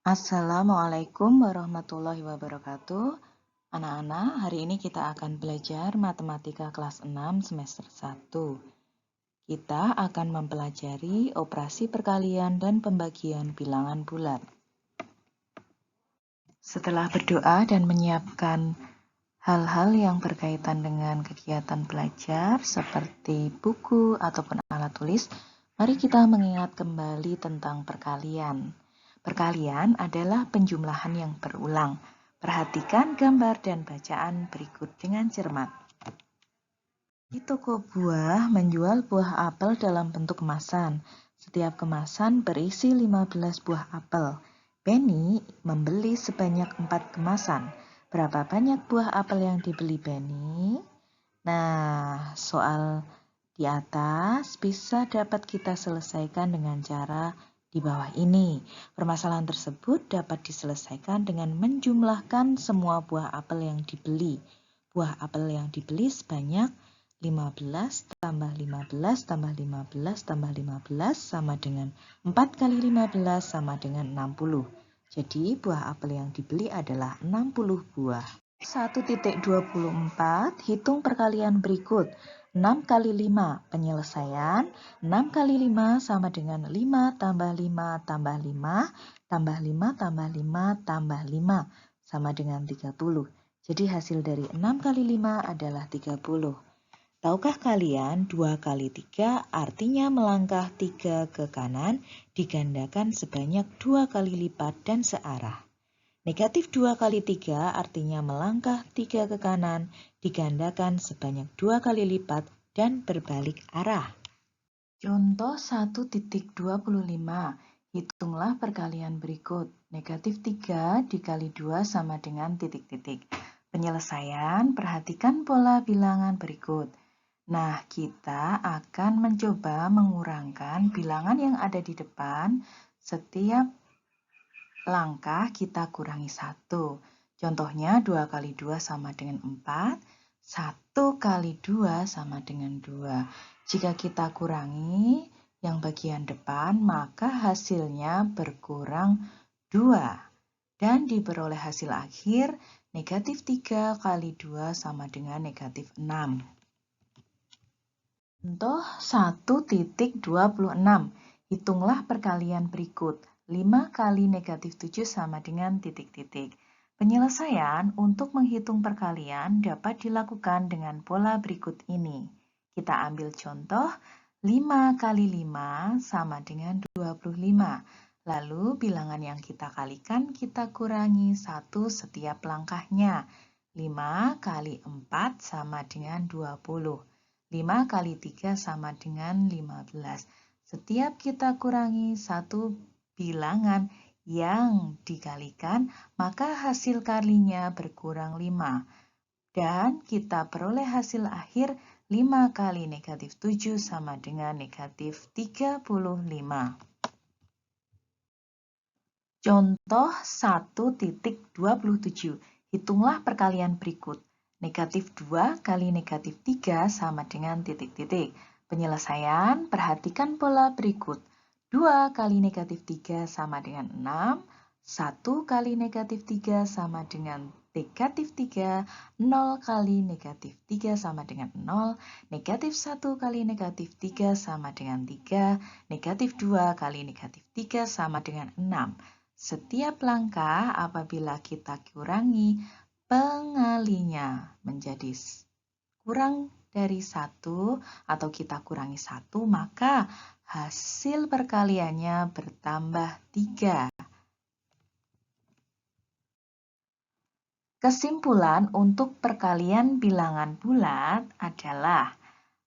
Assalamualaikum warahmatullahi wabarakatuh. Anak-anak, hari ini kita akan belajar matematika kelas 6 semester 1. Kita akan mempelajari operasi perkalian dan pembagian bilangan bulat. Setelah berdoa dan menyiapkan hal-hal yang berkaitan dengan kegiatan belajar seperti buku ataupun alat tulis, mari kita mengingat kembali tentang perkalian. Perkalian adalah penjumlahan yang berulang. Perhatikan gambar dan bacaan berikut dengan cermat. Di toko buah menjual buah apel dalam bentuk kemasan. Setiap kemasan berisi 15 buah apel. Benny membeli sebanyak 4 kemasan. Berapa banyak buah apel yang dibeli Benny? Nah, soal di atas bisa dapat kita selesaikan dengan cara di bawah ini. Permasalahan tersebut dapat diselesaikan dengan menjumlahkan semua buah apel yang dibeli. Buah apel yang dibeli sebanyak 15 tambah 15 tambah 15 tambah 15 sama dengan 4 kali 15 sama dengan 60. Jadi buah apel yang dibeli adalah 60 buah. 1.24 hitung perkalian berikut. 6 kali 5 penyelesaian. 6 kali 5 sama dengan 5 tambah 5 tambah 5 tambah 5 tambah 5 tambah 5 sama dengan 30. Jadi hasil dari 6 kali 5 adalah 30. Tahukah kalian 2 kali 3 artinya melangkah 3 ke kanan digandakan sebanyak 2 kali lipat dan searah. Negatif 2 kali 3 artinya melangkah 3 ke kanan, digandakan sebanyak 2 kali lipat dan berbalik arah. Contoh 1.25, hitunglah perkalian berikut. Negatif 3 dikali 2 sama dengan titik-titik. Penyelesaian, perhatikan pola bilangan berikut. Nah, kita akan mencoba mengurangkan bilangan yang ada di depan. Setiap langkah kita kurangi 1. Contohnya 2 kali 2 sama dengan 4, 1 kali 2 sama dengan 2. Jika kita kurangi yang bagian depan, maka hasilnya berkurang 2. Dan diperoleh hasil akhir negatif 3 kali 2 sama dengan negatif 6. Contoh 1.26, hitunglah perkalian berikut. 5 kali negatif 7 sama dengan titik-titik. Penyelesaian untuk menghitung perkalian dapat dilakukan dengan pola berikut ini. Kita ambil contoh 5 kali 5 sama dengan 25. Lalu bilangan yang kita kalikan kita kurangi 1 setiap langkahnya. 5 kali 4 sama dengan 20. 5 kali 3 sama dengan 15. Setiap kita kurangi satu bilangan yang dikalikan, maka hasil kalinya berkurang 5. Dan kita peroleh hasil akhir 5 kali negatif 7 sama dengan negatif 35. Contoh 1.27. Hitunglah perkalian berikut. Negatif 2 kali negatif 3 sama dengan titik-titik. Penyelesaian, perhatikan pola berikut. 2 kali negatif 3 sama dengan 6. 1 kali negatif 3 sama dengan negatif 3. 0 kali negatif 3 sama dengan 0. Negatif 1 kali negatif 3 sama dengan 3. Negatif 2 kali negatif 3 sama dengan 6. Setiap langkah apabila kita kurangi pengalinya menjadi kurang dari 1 atau kita kurangi 1, maka hasil perkaliannya bertambah 3. Kesimpulan untuk perkalian bilangan bulat adalah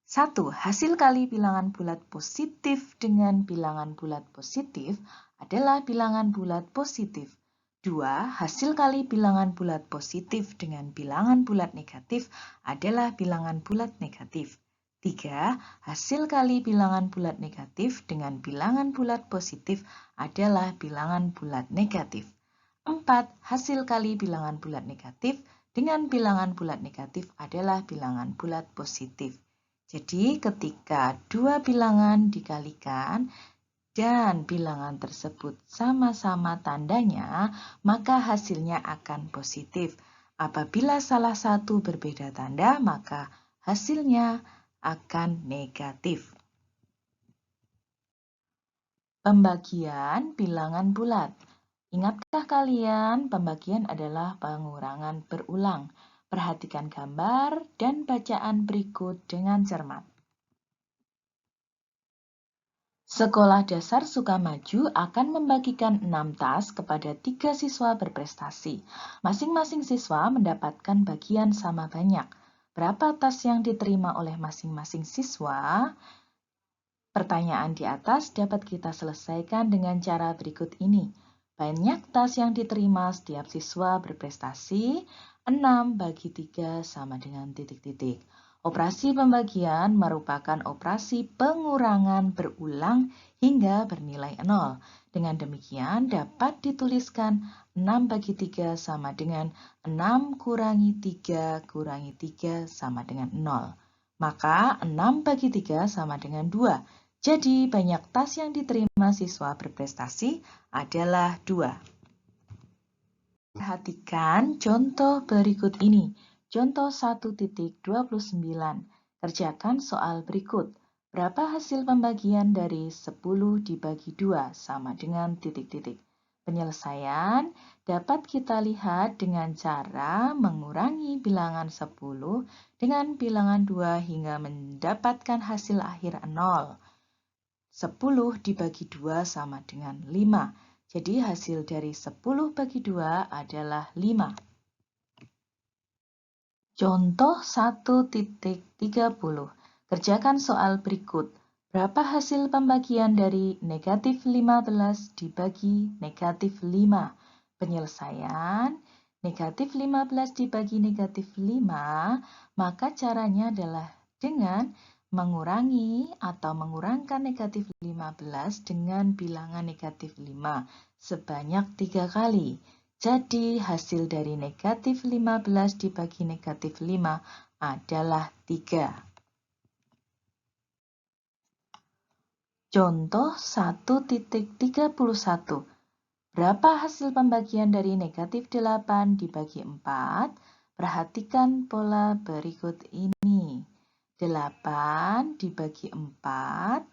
1. Hasil kali bilangan bulat positif dengan bilangan bulat positif adalah bilangan bulat positif. 2. Hasil kali bilangan bulat positif dengan bilangan bulat negatif adalah bilangan bulat negatif. 3. Hasil kali bilangan bulat negatif dengan bilangan bulat positif adalah bilangan bulat negatif. 4. Hasil kali bilangan bulat negatif dengan bilangan bulat negatif adalah bilangan bulat positif. Jadi ketika dua bilangan dikalikan dan bilangan tersebut sama-sama tandanya, maka hasilnya akan positif. Apabila salah satu berbeda tanda, maka hasilnya akan negatif. Pembagian bilangan bulat. Ingatkah kalian, pembagian adalah pengurangan berulang. Perhatikan gambar dan bacaan berikut dengan cermat. Sekolah Dasar Sukamaju akan membagikan 6 tas kepada 3 siswa berprestasi. Masing-masing siswa mendapatkan bagian sama banyak. Berapa tas yang diterima oleh masing-masing siswa? Pertanyaan di atas dapat kita selesaikan dengan cara berikut ini. Banyak tas yang diterima setiap siswa berprestasi, 6 bagi 3 sama dengan titik-titik. Operasi pembagian merupakan operasi pengurangan berulang hingga bernilai 0. Dengan demikian dapat dituliskan 6 bagi 3 sama dengan 6 kurangi 3 kurangi 3 sama dengan 0. Maka 6 bagi 3 sama dengan 2. Jadi banyak tas yang diterima siswa berprestasi adalah 2. Perhatikan contoh berikut ini. Contoh 1.29. Kerjakan soal berikut. Berapa hasil pembagian dari 10 dibagi 2 sama dengan titik-titik. Penyelesaian dapat kita lihat dengan cara mengurangi bilangan 10 dengan bilangan 2 hingga mendapatkan hasil akhir 0. 10 dibagi 2 sama dengan 5. Jadi hasil dari 10 bagi 2 adalah 5. Contoh 1.30. Kerjakan soal berikut. Berapa hasil pembagian dari negatif 15 dibagi negatif 5? Penyelesaian, negatif 15 dibagi negatif 5, maka caranya adalah dengan mengurangi atau mengurangkan negatif 15 dengan bilangan negatif 5 sebanyak 3 kali. Jadi hasil dari negatif 15 dibagi negatif 5 adalah 3. Contoh 1.31. Berapa hasil pembagian dari negatif 8 dibagi 4? Perhatikan pola berikut ini. 8 dibagi 4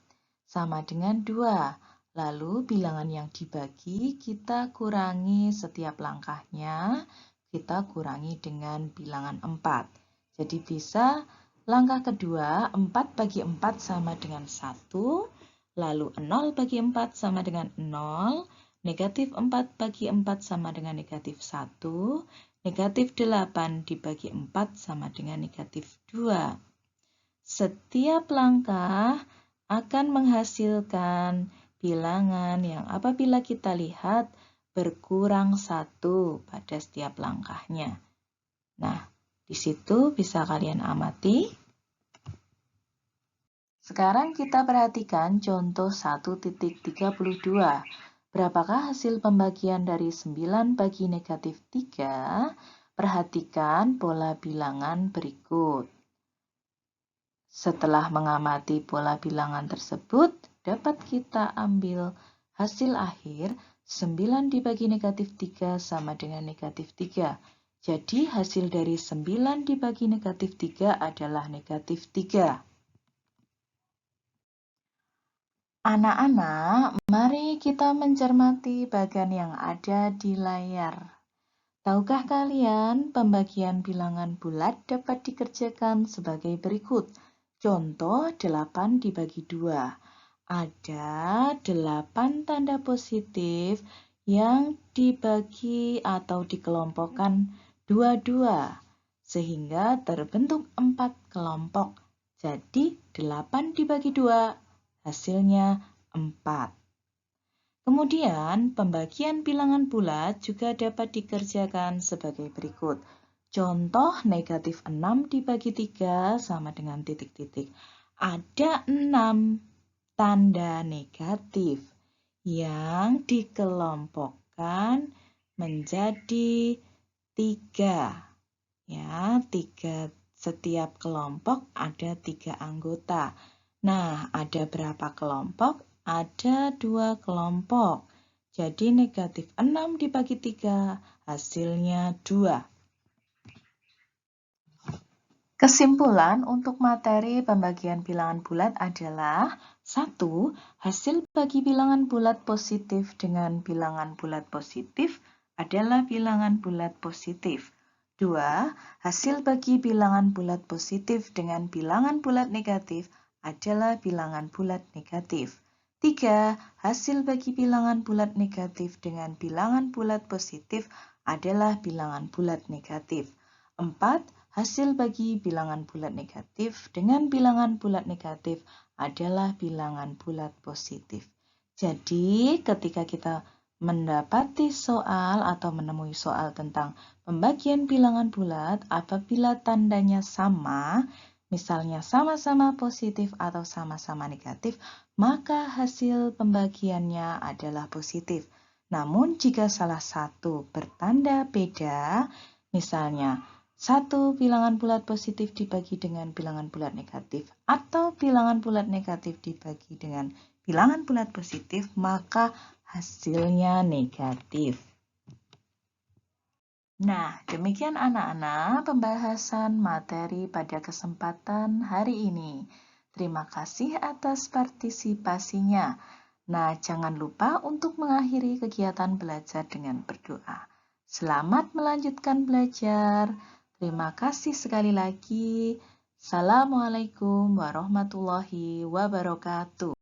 sama dengan 2. Lalu bilangan yang dibagi kita kurangi setiap langkahnya, kita kurangi dengan bilangan 4. Jadi bisa langkah kedua 4 bagi 4 sama dengan 1, lalu 0 bagi 4 sama dengan 0, negatif 4 bagi 4 sama dengan negatif 1, negatif 8 dibagi 4 sama dengan negatif 2. Setiap langkah akan menghasilkan bilangan yang apabila kita lihat berkurang 1 pada setiap langkahnya. Nah, di situ bisa kalian amati. Sekarang kita perhatikan contoh 1.32. Berapakah hasil pembagian dari 9 bagi negatif 3? Perhatikan pola bilangan berikut. Setelah mengamati pola bilangan tersebut, dapat kita ambil hasil akhir 9 dibagi negatif 3 sama dengan negatif 3. Jadi hasil dari 9 dibagi negatif 3 adalah negatif 3. Anak-anak, mari kita mencermati bagian yang ada di layar. Tahukah kalian pembagian bilangan bulat dapat dikerjakan sebagai berikut. Contoh 8 dibagi 2. Ada 8 tanda positif yang dibagi atau dikelompokkan dua-dua, sehingga terbentuk 4 kelompok. Jadi 8 dibagi 2, hasilnya 4. Kemudian pembagian bilangan bulat juga dapat dikerjakan sebagai berikut. Contoh negatif 6 dibagi 3 sama dengan titik-titik. Ada 6 tanda negatif yang dikelompokkan menjadi 3. Ya, 3 setiap kelompok ada 3 anggota. Nah, ada berapa kelompok? ada 2 kelompok. Jadi negatif 6 dibagi 3, hasilnya 2. Kesimpulan untuk materi pembagian bilangan bulat adalah 1. Hasil bagi bilangan bulat positif dengan bilangan bulat positif adalah bilangan bulat positif. 2. Hasil bagi bilangan bulat positif dengan bilangan bulat negatif adalah bilangan bulat negatif. 3. Hasil bagi bilangan bulat negatif dengan bilangan bulat positif adalah bilangan bulat negatif. 4. Hasil bagi bilangan bulat negatif dengan bilangan bulat negatif adalah bilangan bulat positif. Jadi, ketika kita mendapati soal atau menemui soal tentang pembagian bilangan bulat, apabila tandanya sama, misalnya sama-sama positif atau sama-sama negatif, maka hasil pembagiannya adalah positif. Namun, jika salah satu bertanda beda, misalnya satu bilangan bulat positif dibagi dengan bilangan bulat negatif atau bilangan bulat negatif dibagi dengan bilangan bulat positif, maka hasilnya negatif. Nah, demikian anak-anak pembahasan materi pada kesempatan hari ini. Terima kasih atas partisipasinya. Nah, jangan lupa untuk mengakhiri kegiatan belajar dengan berdoa. Selamat melanjutkan belajar. Terima kasih sekali lagi. Assalamualaikum warahmatullahi wabarakatuh.